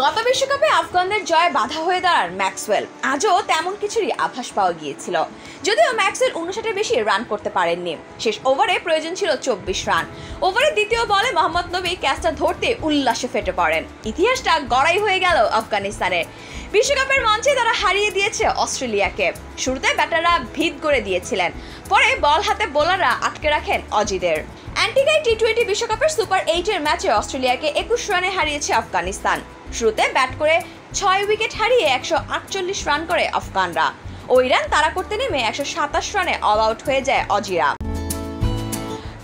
গত বিশ্বকাপে আফগানদের জয়ে বাধা হয়ে দাঁড়ান ম্যাক্সওয়েল। আজও তেমন কিছুরই আভাস পাওয়া গিয়েছিল, যদিও ম্যাক্সওয়েল 59-এর বেশি রান করতে পারেননি। শেষ ওভারে প্রয়োজন ছিল 24 রান। ওভারের দ্বিতীয় বলে মোহাম্মদ নবী ক্যাচটা ধরতে উল্লাসে ফেটে পড়েন। ইতিহাসটা গড়াই হয়ে গেল আফগানিস্তানের। বিশ্বকাপের মঞ্চে তারা হারিয়ে দিয়েছে অস্ট্রেলিয়াকে। শুরুতে ব্যাটাররা ভিত করে দিয়েছিলেন, পরে বল হাতে বোলাররা আটকে রাখেন অজিদের। অ্যান্টিগায় টি-20 বিশ্বকাপের সুপার 8-এর ম্যাচে অস্ট্রেলিয়াকে 21 রানে হারিয়েছে আফগানিস্তান। শুরুতে ব্যাট করে 6 উইকেট হারিয়ে 148 রান করে আফগানরা। ওই রান তাড়া করতে নেমে 127 রানে অল আউট হয়ে যায় অজিরা।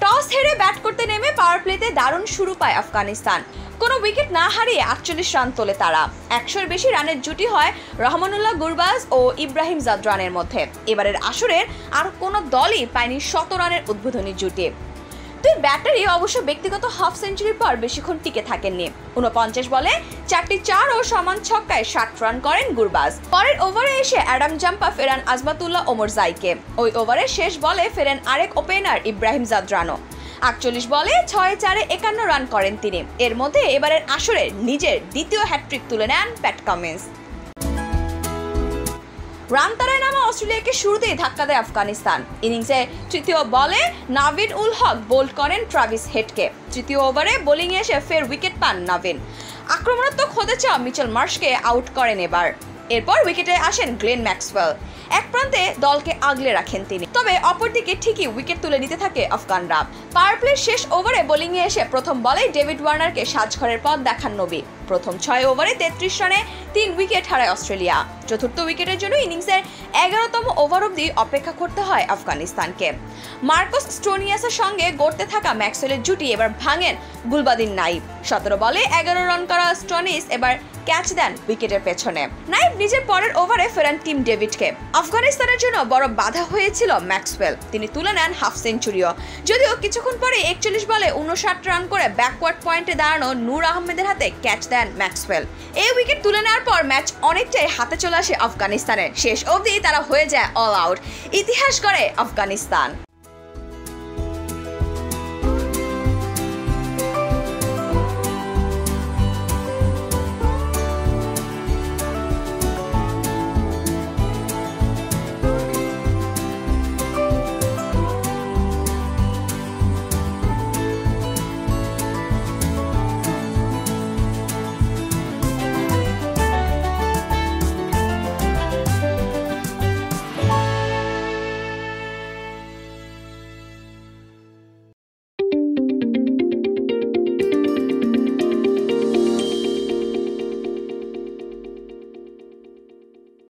টস হেরে ব্যাট করতে নেমে পাওয়ার প্লেতে দারুণ শুরু পায় আফগানিস্তান। কোনো উইকেট না হারিয়ে 48 রান তোলে তারা। 100-এর বেশি রানের জুটি হয় রহমানুল্লাহ গুরবাজ ও ইব্রাহিম জাদরানের মধ্যে। এবারের আসরের আর কোনো দলই পায়নি 100 রানের উদ্বোধনী জুটি। দুই ব্যাটারি অবশ্য ব্যক্তিগত হাফ সেঞ্চুরির পর বেশিক্ষণ টিকে থাকেননি। 49 বলে 4টি 4 ও সমান ছক্কায় 60 রান করেন গুরবাজ। পরের ওভারে এসে অ্যাডাম জাম্পা ফেরান আজমাতুল্লাহ ওমরজাইকে। ওই ওভারে শেষ বলে ফেরেন আরেক ওপেনার ইব্রাহিম জাদরানো। 48 বলে 6-4-এ 51 রান করেন তিনি। এর মধ্যে এবারের আসরে নিজের দ্বিতীয় হ্যাটট্রিক তুলে নেন প্যাট কামিন্স। রান তাড়ায় নামা অস্ট্রেলিয়াকে শুরুতেই ধাক্কা দেয় আফগানিস্তান। ইনিংসে তৃতীয় বলে নাভিন উল হক বোল্ড করেন ট্রাভিস হেডকে। তৃতীয় ওভারে বোলিংয়ে এসে ফের উইকেট পান নাভিন। আক্রমণাত্মক হতে চাওয়া মিচেল মার্শকে আউট করেন এবার। এরপর উইকেটে আসেন গ্লেন ম্যাক্সওয়েল। এক প্রান্তে দলকে আগলে রাখেন তিনি, তবে অপরদিকে ঠিকই উইকেট তুলে নিতে থাকে আফগানরা। পাওয়ার প্লের শেষ ওভারে বোলিংয়ে এসে প্রথম বলে ডেভিড ওয়ার্নারকে সাজঘরের পথ দেখান নবী। প্রথম 6 ওভারে 33 রানে 3 উইকেট হারায় অস্ট্রেলিয়া। চতুর্থ উইকেটের জন্য ইনিংসের 11তম ওভার অবধি অপেক্ষা করতে হয় আফগানিস্তানকে। মার্কোস স্টোনিয়াসের সঙ্গে গড়তে থাকা ম্যাক্সওয়েলের জুটি এবার ভাঙেন গুলবাদিন নাইব। 17 বলে 11 রান করা স্টোনিস এবার ক্যাচ দেন উইকেটের পেছনে। নাইব নিজের পরের ওভারে ফেরান টিম ডেভিডকে। আফগানিস্তানের জন্য বড় বাধা হয়েছিল ম্যাক্সওয়েল। তিনি তুলে নেন হাফ সেঞ্চুরিও, যদিও কিছুক্ষণ পরে 41 বলে 59 রান করে ব্যাকওয়ার্ড পয়েন্টে দাঁড়ানো নূর আহমেদের হাতে ক্যাচ দেন ম্যাক্সওয়েল। এই উইকেট তুলে নেওয়ার পর ম্যাচ অনেকটাই হাতে চলে আসে আফগানিস্তানের। শেষ অবধি তারা হয়ে যায় অল আউট। ইতিহাস গড়ে আফগানিস্তান।